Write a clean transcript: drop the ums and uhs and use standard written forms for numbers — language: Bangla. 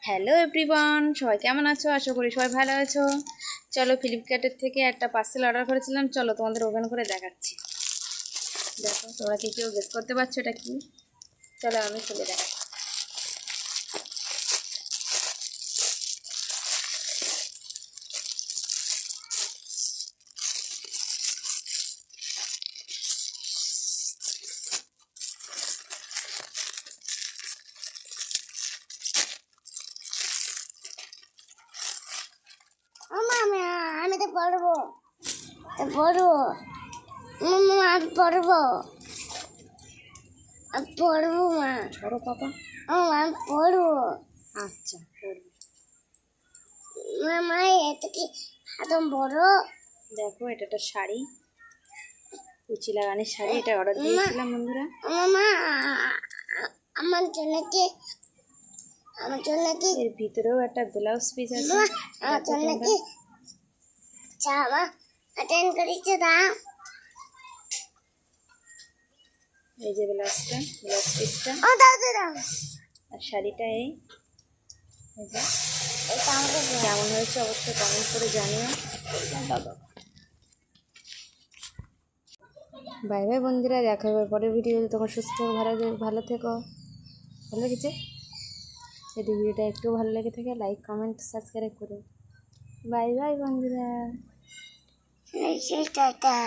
হ্যালো এভরিওয়ান, সবাই কেমন আছো? আশা করি সবাই ভালো আছো। চলো, ফ্লিপকার্টের থেকে একটা পার্সেল অর্ডার করেছিলাম। চলো তোমাদের ওপেন করে দেখাচ্ছি। দেখো, তোমরা কি কেউ গেস করতে পারছো এটা কি? চলো আমি খুলে দেখাচ্ছি। আমি তো পড়বো পড়বো আমি পড়বো পড়বো মা। ধরো পাপা। আমি পড়বো। আচ্ছা, পড়বে। মা এটা কি এত বড়? দেখো, এটা একটা শাড়ি, কুচি লাগানোর শাড়ি। এটা অর্ডার দিয়েছিলাম বন্ধুরা। মা আমার জন্য কি এর ভিতরেও একটা ব্লাউজ পিস আছে। আমার জন্য কি জামা অ্যাটেন্ড করেছে দাও। এই যে ব্লাউজ পিসটা, ও দাও দাও। আর শাড়িটা এই যে। এটা আমাকে কেমন হয়েছে অবশ্যই কমেন্ট করে জানিও। বাই বাই বন্ধুরা, দেখা হবে পরের ভিডিওতে। তখন সুস্থ ভালো থেকো। ভালো লেগেছে? যদি ভিডিওটা একটু ভালো লেগে থাকে, লাইক কমেন্ট সাবস্ক্রাইব করো। বাই বাই বন্ধুরা। টাটা।